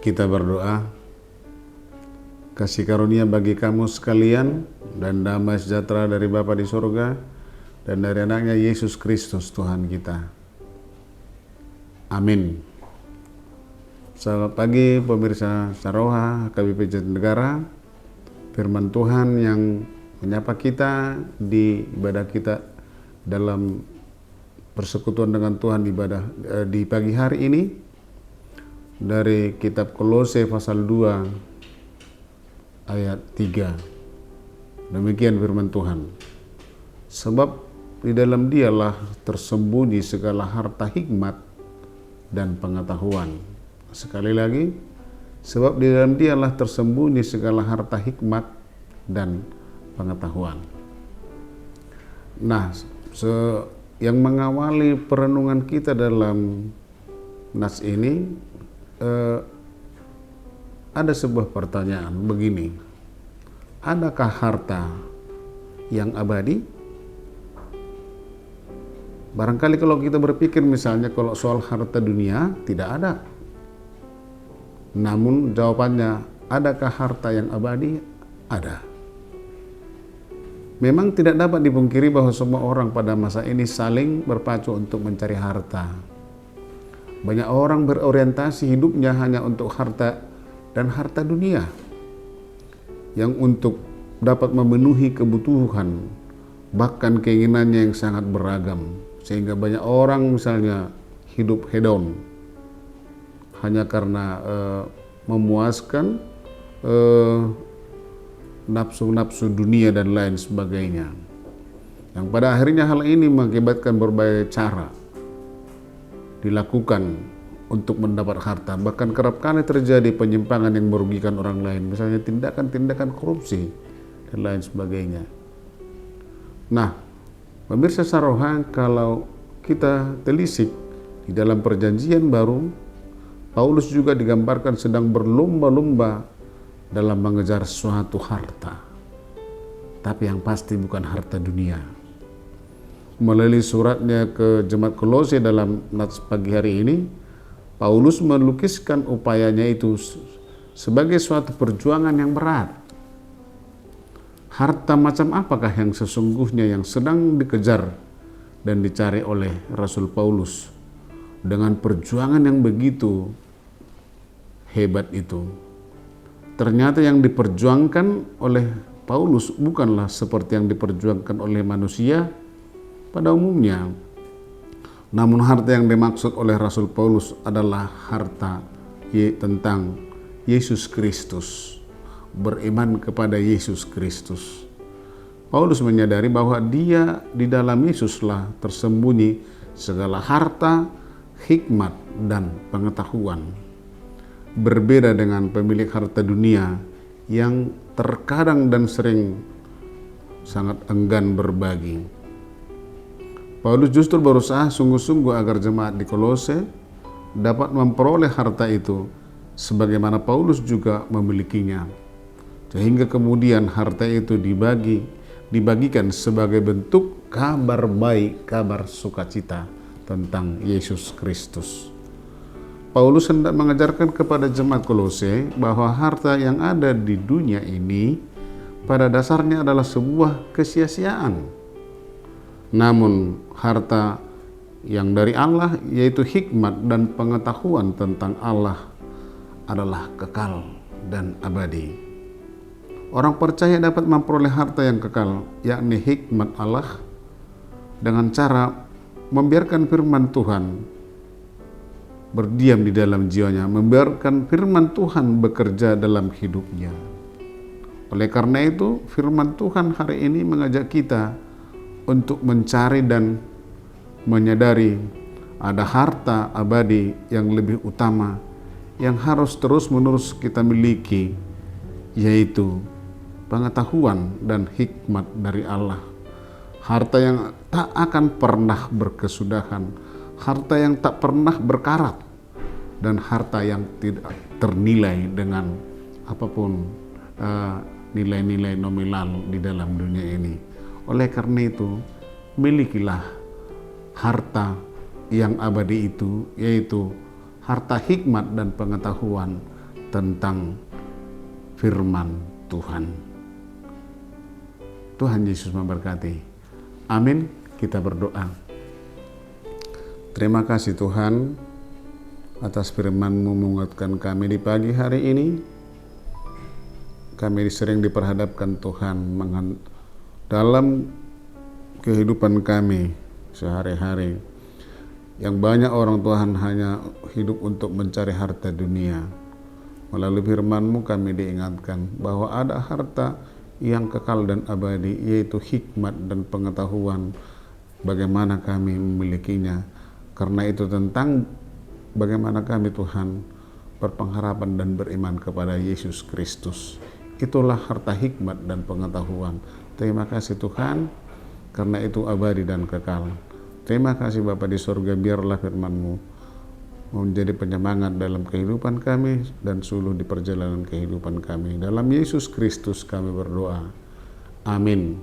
Kita berdoa. Kasih karunia bagi kamu sekalian dan damai sejahtera dari Bapa di surga dan dari anaknya Yesus Kristus Tuhan kita. Amin. Selamat pagi pemirsa Saroha KBP Jatinegara. Firman Tuhan yang menyapa kita di ibadah kita dalam persekutuan dengan Tuhan di pagi hari ini dari kitab Kolose pasal 2 ayat 3. Demikian firman Tuhan. Sebab di dalam Dialah tersembunyi segala harta hikmat dan pengetahuan. Sekali lagi, sebab di dalam Dialah tersembunyi segala harta hikmat dan pengetahuan. Nah, yang mengawali perenungan kita dalam nas ini ada sebuah pertanyaan begini. Adakah harta yang abadi? Barangkali kalau kita berpikir misalnya kalau soal harta dunia, tidak ada. Namun jawabannya, adakah harta yang abadi? Ada. Memang tidak dapat dipungkiri bahwa semua orang pada masa ini saling berpacu untuk mencari harta. Banyak orang berorientasi hidupnya hanya untuk harta dan harta dunia yang untuk dapat memenuhi kebutuhan, bahkan keinginannya yang sangat beragam. Sehingga banyak orang misalnya hidup hedon hanya karena memuaskan nafsu-nafsu dunia dan lain sebagainya. Yang pada akhirnya hal ini mengakibatkan berbagai cara dilakukan untuk mendapat harta. Bahkan kerap kali terjadi penyimpangan yang merugikan orang lain. Misalnya tindakan-tindakan korupsi dan lain sebagainya. Nah, pemirsa Saroha, kalau kita telisik di dalam perjanjian baru, Paulus juga digambarkan sedang berlomba-lomba dalam mengejar suatu harta. Tapi yang pasti bukan harta dunia. Melalui suratnya ke jemaat Kolose dalam nats pagi hari ini, Paulus melukiskan upayanya itu sebagai suatu perjuangan yang berat. Harta macam apakah yang sesungguhnya yang sedang dikejar dan dicari oleh Rasul Paulus dengan perjuangan yang begitu hebat itu? Ternyata yang diperjuangkan oleh Paulus bukanlah seperti yang diperjuangkan oleh manusia pada umumnya. Namun harta yang dimaksud oleh Rasul Paulus adalah harta tentang Yesus Kristus, beriman kepada Yesus Kristus. Paulus menyadari bahwa dia di dalam Yesuslah tersembunyi segala harta, hikmat, dan pengetahuan. Berbeda dengan pemilik harta dunia yang terkadang dan sering sangat enggan berbagi. Paulus justru berusaha sungguh-sungguh agar jemaat di Kolose dapat memperoleh harta itu sebagaimana Paulus juga memilikinya. Sehingga kemudian harta itu dibagikan sebagai bentuk kabar baik, kabar sukacita tentang Yesus Kristus. Paulus hendak mengajarkan kepada jemaat Kolose bahwa harta yang ada di dunia ini pada dasarnya adalah sebuah kesia-siaan. Namun harta yang dari Allah, yaitu hikmat dan pengetahuan tentang Allah, adalah kekal dan abadi. Orang percaya dapat memperoleh harta yang kekal, yakni hikmat Allah, dengan cara membiarkan firman Tuhan berdiam di dalam jiwanya, membiarkan firman Tuhan bekerja dalam hidupnya. Oleh karena itu, firman Tuhan hari ini mengajak kita untuk mencari dan menyadari ada harta abadi yang lebih utama yang harus terus-menerus kita miliki, yaitu pengetahuan dan hikmat dari Allah. Harta yang tak akan pernah berkesudahan, harta yang tak pernah berkarat, dan harta yang tidak ternilai dengan apapun nilai-nilai nominal di dalam dunia ini. Oleh karena itu, milikilah harta yang abadi itu, yaitu harta hikmat dan pengetahuan tentang firman Tuhan. Tuhan Yesus memberkati. Amin. Kita berdoa. Terima kasih Tuhan atas firman-Mu menguatkan kami di pagi hari ini. Kami sering diperhadapkan Tuhan dalam kehidupan kami sehari-hari. Yang banyak orang Tuhan hanya hidup untuk mencari harta dunia. Melalui firman-Mu kami diingatkan bahwa ada harta yang kekal dan abadi, yaitu hikmat dan pengetahuan bagaimana kami memilikinya. Karena itu tentang bagaimana kami Tuhan berpengharapan dan beriman kepada Yesus Kristus. Itulah harta hikmat dan pengetahuan. Terima kasih Tuhan, karena itu abadi dan kekal. Terima kasih Bapa di surga, biarlah firman-Mu menjadi penyemangat dalam kehidupan kami dan suluh di perjalanan kehidupan kami. Dalam Yesus Kristus kami berdoa. Amin.